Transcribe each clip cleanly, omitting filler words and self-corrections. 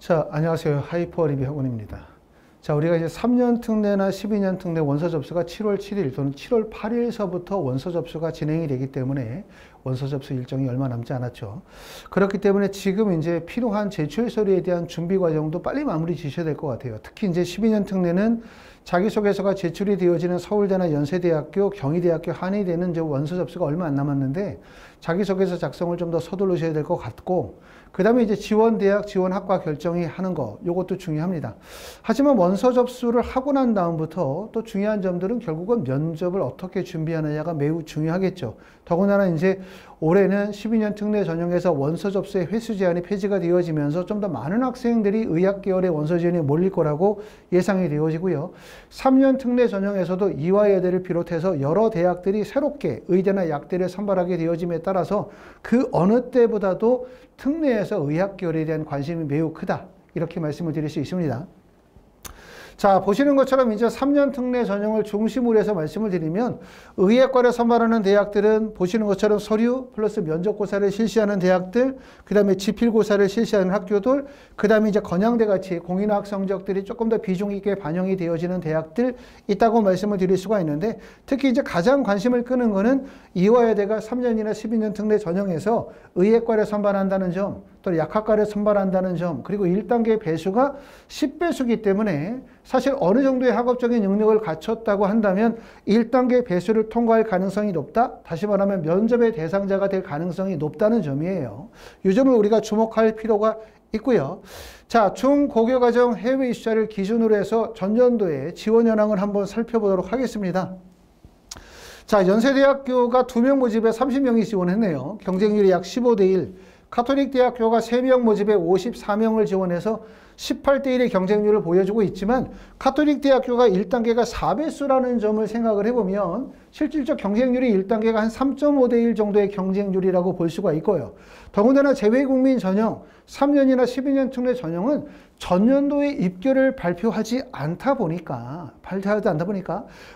자, 안녕하세요. 하이퍼 리뷰 학원입니다. 자, 우리가 이제 3년 특례나 12년 특례 원서 접수가 7월 7일 또는 7월 8일서부터 원서 접수가 진행이 되기 때문에 원서 접수 일정이 얼마 남지 않았죠. 그렇기 때문에 지금 이제 필요한 제출 서류에 대한 준비 과정도 빨리 마무리 지셔야 될 것 같아요. 특히 이제 12년 특례는 자기소개서가 제출이 되어지는 서울대나 연세대학교, 경희대학교, 한의대는 이제 원서 접수가 얼마 안 남았는데 자기소개서 작성을 좀 더 서두르셔야 될 것 같고, 그 다음에 이제 지원대학, 지원학과 결정이 하는 거, 요것도 중요합니다. 하지만 원서 접수를 하고 난 다음부터 또 중요한 점들은 결국은 면접을 어떻게 준비하느냐가 매우 중요하겠죠. 더군다나 이제 올해는 12년 특례 전형에서 원서 접수의 횟수 제한이 폐지가 되어지면서 좀 더 많은 학생들이 의학 계열의 원서 지원에 몰릴 거라고 예상이 되어지고요. 3년 특례 전형에서도 이화여대를 비롯해서 여러 대학들이 새롭게 의대나 약대를 선발하게 되어짐에 따라서 그 어느 때보다도 특례에서 의학 계열에 대한 관심이 매우 크다, 이렇게 말씀을 드릴 수 있습니다. 자, 보시는 것처럼 이제 3년 특례 전형을 중심으로 해서 말씀을 드리면, 의예과를 선발하는 대학들은 보시는 것처럼 서류 플러스 면접고사를 실시하는 대학들, 그 다음에 지필고사를 실시하는 학교들, 그 다음에 이제 건양대 같이 공인학 성적들이 조금 더 비중 있게 반영이 되어지는 대학들 있다고 말씀을 드릴 수가 있는데, 특히 이제 가장 관심을 끄는 거는 이화여대가 3년이나 12년 특례 전형에서 의예과를 선발한다는 점, 또 약학과를 선발한다는 점, 그리고 1단계 배수가 10배수기 때문에 사실 어느 정도의 학업적인 능력을 갖췄다고 한다면 1단계 배수를 통과할 가능성이 높다? 다시 말하면 면접의 대상자가 될 가능성이 높다는 점이에요. 이 점을 우리가 주목할 필요가 있고요. 자, 중고교과정 해외 입시자를 기준으로 해서 전년도의 지원 현황을 한번 살펴보도록 하겠습니다. 자, 연세대학교가 2명 모집에 30명이 지원했네요. 경쟁률이 약 15대 1. 카톨릭 대학교가 3명 모집에 54명을 지원해서 18대 1의 경쟁률을 보여주고 있지만, 카톨릭 대학교가 1단계가 4배수라는 점을 생각을 해보면 실질적 경쟁률이 1단계가 한 3.5대 1 정도의 경쟁률이라고 볼 수가 있고요. 더군다나 재외국민 전형 3년이나 12년 특례 전형은 전년도에 입결을 발표하지 않다 보니까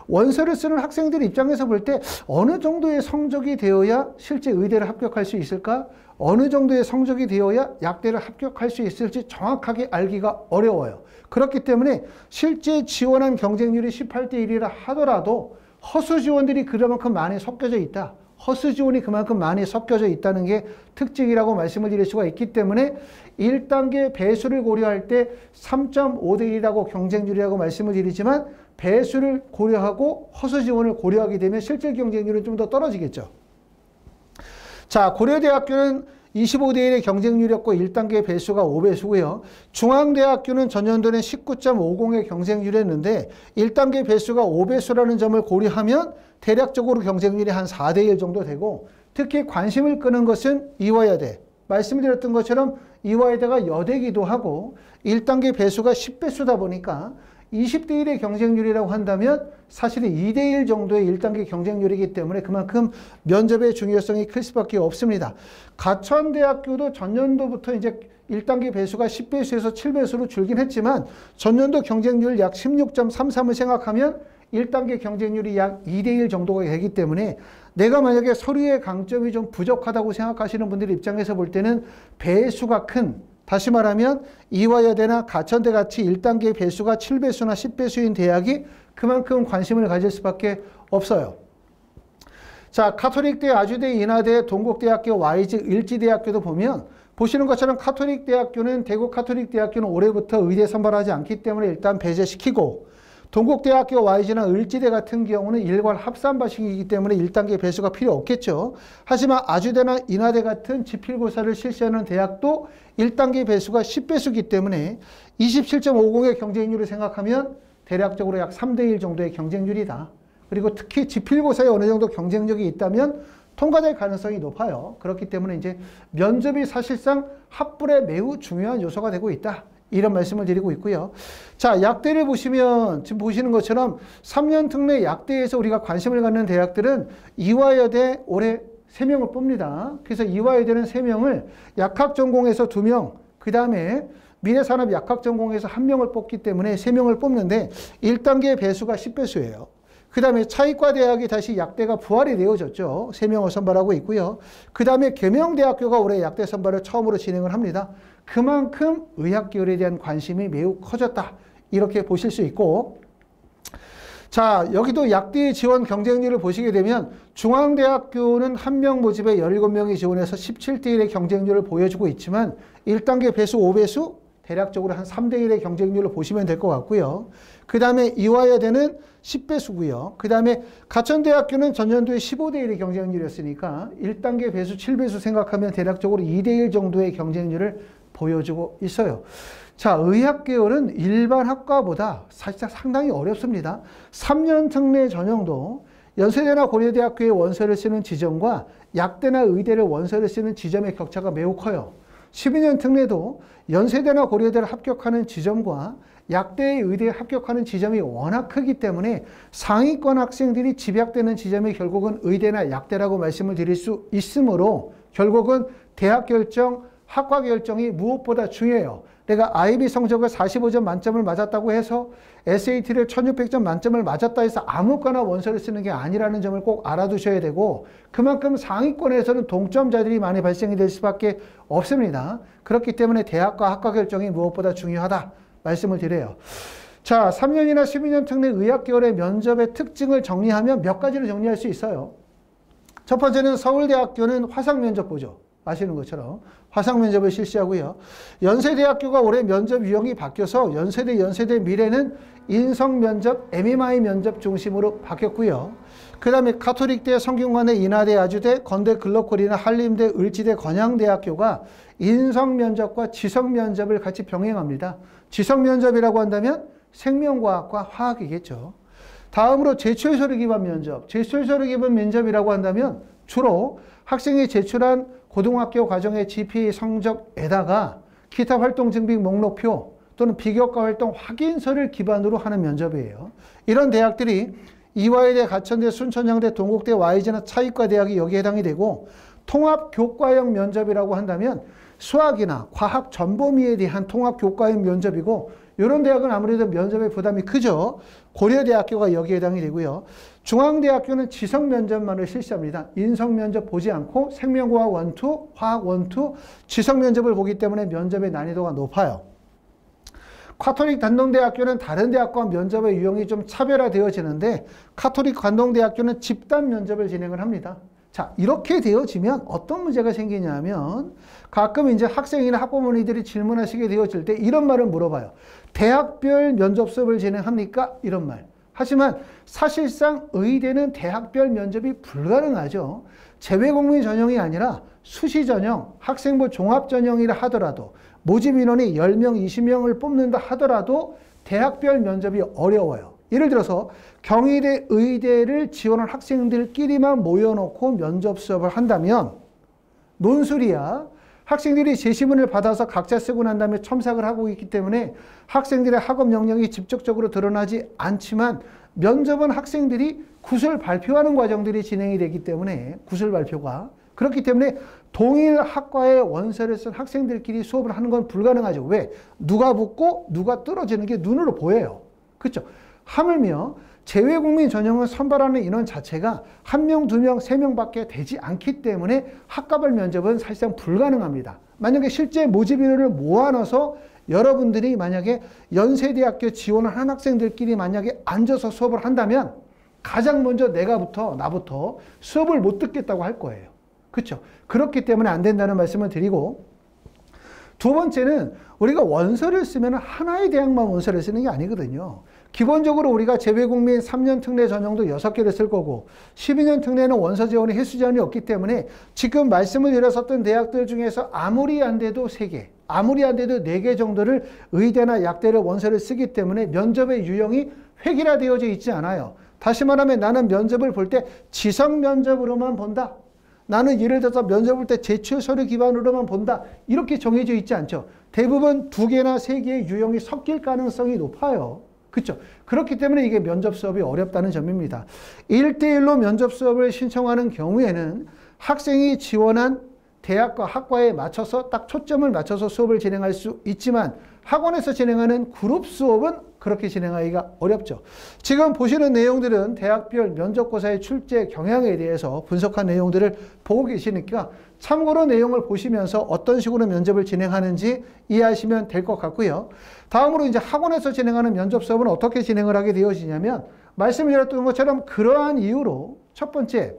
원서를 쓰는 학생들 입장에서 볼 때 어느 정도의 성적이 되어야 실제 의대를 합격할 수 있을까? 어느 정도의 성적이 되어야 약대를 합격할 수 있을지 정확하게 알기가 어려워요. 그렇기 때문에 실제 지원한 경쟁률이 18대 1이라 하더라도 허수 지원들이 그만큼 많이 섞여져 있다. 허수 지원이 그만큼 많이 섞여져 있다는 게 특징이라고 말씀을 드릴 수가 있기 때문에 1단계 배수를 고려할 때 3.5대 1이라고 경쟁률이라고 말씀을 드리지만, 배수를 고려하고 허수 지원을 고려하게 되면 실질 경쟁률은 좀 더 떨어지겠죠. 자, 고려대학교는 25대 1의 경쟁률이었고 1단계 배수가 5배수고요. 중앙대학교는 전년도는 19.50의 경쟁률이었는데 1단계 배수가 5배수라는 점을 고려하면 대략적으로 경쟁률이 한 4대 1 정도 되고, 특히 관심을 끄는 것은 이화여대. 말씀드렸던 것처럼 이화여대가 여대기도 하고 1단계 배수가 10배수다 보니까 20대 1의 경쟁률이라고 한다면 사실은 2대 1 정도의 1단계 경쟁률이기 때문에 그만큼 면접의 중요성이 클 수밖에 없습니다. 가천대학교도 전년도부터 이제 1단계 배수가 10배수에서 7배수로 줄긴 했지만 전년도 경쟁률 약 16.33을 생각하면 1단계 경쟁률이 약 2대 1 정도가 되기 때문에, 내가 만약에 서류의 강점이 좀 부족하다고 생각하시는 분들 입장에서 볼 때는 배수가 큰, 다시 말하면 이화여대나 가천대 같이 1단계 배수가 7배수나 10배수인 대학이 그만큼 관심을 가질 수밖에 없어요. 자, 카톨릭대, 아주대, 인하대, 동국대학교, YG, 을지대학교도 보면 보시는 것처럼 카톨릭 대학교는, 대구 카톨릭 대학교는 올해부터 의대 선발하지 않기 때문에 일단 배제시키고, 동국대학교, YG나 을지대 같은 경우는 일괄 합산바식이기 때문에 1단계 배수가 필요 없겠죠. 하지만 아주대나 인하대 같은 지필고사를 실시하는 대학도 1단계 배수가 10배수이기 때문에 27.50의 경쟁률을 생각하면 대략적으로 약 3대 1 정도의 경쟁률이다. 그리고 특히 지필고사에 어느 정도 경쟁력이 있다면 통과될 가능성이 높아요. 그렇기 때문에 이제 면접이 사실상 합불에 매우 중요한 요소가 되고 있다, 이런 말씀을 드리고 있고요. 자, 약대를 보시면 지금 보시는 것처럼 3년 특례 약대에서 우리가 관심을 갖는 대학들은 이화여대 올해 3명을 뽑니다. 그래서 이화여대는 3명을, 약학 전공에서 2명, 그 다음에 미래산업 약학 전공에서 1명을 뽑기 때문에 3명을 뽑는데 1단계 배수가 10배수예요. 그 다음에 차이과 대학이 다시 약대가 부활이 되어졌죠. 3명을 선발하고 있고요. 그 다음에 계명대학교가 올해 약대 선발을 처음으로 진행을 합니다. 그만큼 의학계열에 대한 관심이 매우 커졌다. 이렇게 보실 수 있고, 자, 여기도 약대 지원 경쟁률을 보시게 되면 중앙대학교는 한 명 모집에 17명이 지원해서 17대 1의 경쟁률을 보여주고 있지만 1단계 배수 5배수 대략적으로 한 3대 1의 경쟁률을 보시면 될 것 같고요. 그 다음에 이화여대는 10배수고요. 그 다음에 가천대학교는 전년도에 15대 1의 경쟁률이었으니까 1단계 배수 7배수 생각하면 대략적으로 2대 1 정도의 경쟁률을 보여주고 있어요. 자, 의학계열은 일반 학과보다 사실상 상당히 어렵습니다. 3년 특례 전형도 연세대나 고려대학교의 원서를 쓰는 지점과 약대나 의대를 원서를 쓰는 지점의 격차가 매우 커요. 12년 특례도 연세대나 고려대를 합격하는 지점과 약대의 의대에 합격하는 지점이 워낙 크기 때문에 상위권 학생들이 집약되는 지점이 결국은 의대나 약대라고 말씀을 드릴 수 있으므로 결국은 대학 결정, 학과 결정이 무엇보다 중요해요. 내가 IB 성적을 45점 만점을 맞았다고 해서 SAT를 1600점 만점을 맞았다 해서 아무거나 원서를 쓰는 게 아니라는 점을 꼭 알아두셔야 되고, 그만큼 상위권에서는 동점자들이 많이 발생이 될 수밖에 없습니다. 그렇기 때문에 대학과 학과 결정이 무엇보다 중요하다 말씀을 드려요. 자, 3년이나 12년 특례 의학계열의 면접의 특징을 정리하면 몇 가지를 정리할 수 있어요. 첫 번째는 서울대학교는 화상 면접 보죠. 아시는 것처럼 화상 면접을 실시하고요. 연세대학교가 올해 면접 유형이 바뀌어서 연세대 미래는 인성 면접, MMI 면접 중심으로 바뀌었고요. 그 다음에 가톨릭대, 성균관대, 인하대, 아주대, 건대, 글로컬이나 한림대, 을지대, 건양대학교가 인성 면접과 지성 면접을 같이 병행합니다. 지성 면접이라고 한다면 생명과학과 화학이겠죠. 다음으로 제출 서류 기반 면접. 제출 서류 기반 면접이라고 한다면 주로 학생이 제출한 고등학교 과정의 GPA 성적에다가 기타 활동 증빙 목록표 또는 비교과 활동 확인서를 기반으로 하는 면접이에요. 이런 대학들이 이화여대, 가천대, 순천향대, 동국대, YG나 차이과대학이 여기에 해당이 되고, 통합교과형 면접이라고 한다면 수학이나 과학 전범위에 대한 통합교과형 면접이고, 이런 대학은 아무래도 면접의 부담이 크죠. 고려대학교가 여기에 해당이 되고요. 중앙대학교는 지성 면접만을 실시합니다. 인성 면접 보지 않고 생명과학 원투, 화학 원투, 지성 면접을 보기 때문에 면접의 난이도가 높아요. 카톨릭 단동대학교는 다른 대학과 면접의 유형이 좀 차별화되어지는데, 카톨릭 관동대학교는 집단 면접을 진행을 합니다. 자, 이렇게 되어지면 어떤 문제가 생기냐면, 가끔 이제 학생이나 학부모님들이 질문하시게 되어질 때 이런 말을 물어봐요. 대학별 면접 수업을 진행합니까? 이런 말. 하지만 사실상 의대는 대학별 면접이 불가능하죠. 재외국민 전형이 아니라 수시 전형, 학생부 종합 전형이라 하더라도, 모집 인원이 10명, 20명을 뽑는다 하더라도 대학별 면접이 어려워요. 예를 들어서 경희대, 의대를 지원한 학생들끼리만 모여놓고 면접 수업을 한다면 논술이야. 학생들이 제시문을 받아서 각자 쓰고 난 다음에 첨삭을 하고 있기 때문에 학생들의 학업 역량이 직접적으로 드러나지 않지만, 면접은 학생들이 구술 발표하는 과정들이 진행이 되기 때문에, 구술 발표가 그렇기 때문에 동일 학과의 원서를 쓴 학생들끼리 수업을 하는 건 불가능하죠. 왜? 누가 붙고 누가 떨어지는 게 눈으로 보여요. 그렇죠? 하물며 재외국민 전형을 선발하는 인원 자체가 1명, 2명, 3명밖에 되지 않기 때문에 학과별 면접은 사실상 불가능합니다. 만약에 실제 모집 인원을 모아놔서 여러분들이 만약에 연세대학교 지원을 한 학생들끼리 만약에 앉아서 수업을 한다면 가장 먼저 나부터 수업을 못 듣겠다고 할 거예요. 그렇죠? 그렇기 때문에 안 된다는 말씀을 드리고, 두 번째는 우리가 원서를 쓰면 하나의 대학만 원서를 쓰는 게 아니거든요. 기본적으로 우리가 재외국민 3년 특례 전형도 6개를 쓸 거고, 12년 특례는 원서 지원이 횟수 제한이 없기 때문에 지금 말씀을 드렸었던 대학들 중에서 아무리 안 돼도 3개, 아무리 안 돼도 4개 정도를 의대나 약대를 원서를 쓰기 때문에 면접의 유형이 획일화되어져 있지 않아요. 다시 말하면 나는 면접을 볼 때 지성 면접으로만 본다. 나는 예를 들어서 면접 볼 때 제출 서류 기반으로만 본다. 이렇게 정해져 있지 않죠. 대부분 2개나 3개의 유형이 섞일 가능성이 높아요. 그렇죠? 그렇기 때문에 이게 면접 수업이 어렵다는 점입니다. 1대1로 면접 수업을 신청하는 경우에는 학생이 지원한 대학과 학과에 맞춰서 딱 초점을 맞춰서 수업을 진행할 수 있지만 학원에서 진행하는 그룹 수업은 그렇게 진행하기가 어렵죠. 지금 보시는 내용들은 대학별 면접고사의 출제 경향에 대해서 분석한 내용들을 보고 계시니까 참고로 내용을 보시면서 어떤 식으로 면접을 진행하는지 이해하시면 될 것 같고요. 다음으로 이제 학원에서 진행하는 면접 수업은 어떻게 진행을 하게 되어지냐면 말씀드렸던 것처럼 그러한 이유로 첫 번째,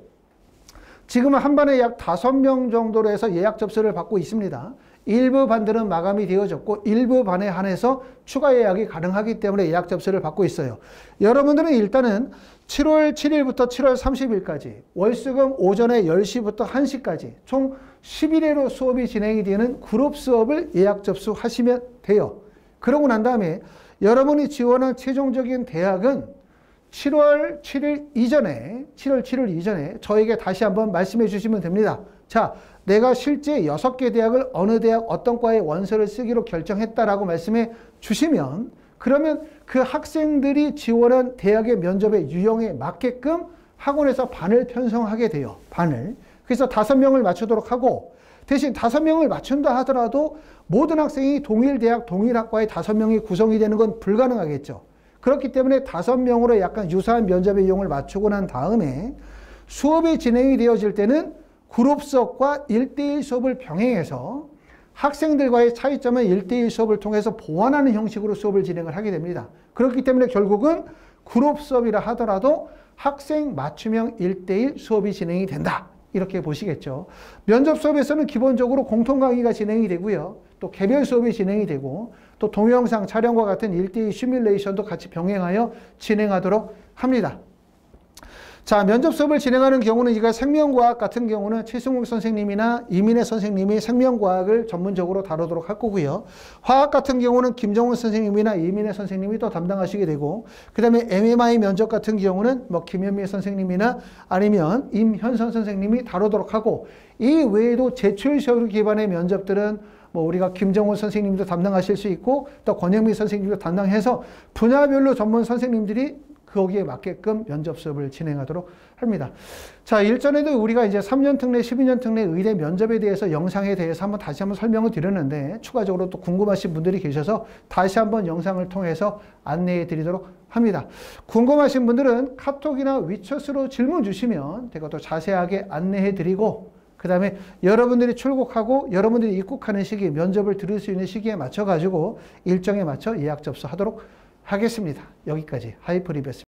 지금은 한 반에 약 5명 정도로 해서 예약 접수를 받고 있습니다. 일부 반들은 마감이 되어졌고 일부 반에 한해서 추가 예약이 가능하기 때문에 예약 접수를 받고 있어요. 여러분들은 일단은 7월 7일부터 7월 30일까지 월수금 오전에 10시부터 1시까지 총 10일회로 수업이 진행이 되는 그룹 수업을 예약 접수하시면 돼요. 그러고 난 다음에 여러분이 지원한 최종적인 대학은 7월 7일 이전에 저에게 다시 한번 말씀해 주시면 됩니다. 자, 내가 실제 6개 대학을 어느 대학 어떤 과에 원서를 쓰기로 결정했다라고 말씀해 주시면 그러면 그 학생들이 지원한 대학의 면접의 유형에 맞게끔 학원에서 반을 편성하게 돼요. 반을. 그래서 5명을 맞추도록 하고 대신 5명을 맞춘다 하더라도 모든 학생이 동일 대학, 동일 학과에 5명이 구성이 되는 건 불가능하겠죠. 그렇기 때문에 5명으로 약간 유사한 면접의 유형을 맞추고 난 다음에 수업이 진행이 되어질 때는 그룹 수업과 1대1 수업을 병행해서 학생들과의 차이점은 1대1 수업을 통해서 보완하는 형식으로 수업을 진행을 하게 됩니다. 그렇기 때문에 결국은 그룹 수업이라 하더라도 학생 맞춤형 1대1 수업이 진행이 된다. 이렇게 보시겠죠. 면접 수업에서는 기본적으로 공통 강의가 진행이 되고요. 또 개별 수업이 진행이 되고 또 동영상 촬영과 같은 1대2 시뮬레이션도 같이 병행하여 진행하도록 합니다. 자, 면접 수업을 진행하는 경우는 이가 생명과학 같은 경우는 최승욱 선생님이나 이민혜 선생님이 생명과학을 전문적으로 다루도록 할 거고요. 화학 같은 경우는 김정훈 선생님이나 이민혜 선생님이 또 담당하시게 되고 그 다음에 MMI 면접 같은 경우는 뭐 김현미 선생님이나 아니면 임현선 선생님이 다루도록 하고 이 외에도 제출 서류 기반의 면접들은 뭐 우리가 김정훈 선생님도 담당하실 수 있고 또 권영미 선생님도 담당해서 분야별로 전문 선생님들이 거기에 맞게끔 면접 수업을 진행하도록 합니다. 자, 일전에도 우리가 이제 3년 특례, 12년 특례 의대 면접에 대해서 영상에 대해서 다시 한번 설명을 드렸는데 추가적으로 또 궁금하신 분들이 계셔서 다시 한번 영상을 통해서 안내해 드리도록 합니다. 궁금하신 분들은 카톡이나 위챗으로 질문 주시면 제가 또 자세하게 안내해 드리고 그 다음에 여러분들이 출국하고 여러분들이 입국하는 시기, 면접을 들을 수 있는 시기에 맞춰가지고 일정에 맞춰 예약 접수하도록 하겠습니다. 여기까지 하이퍼립이었습니다.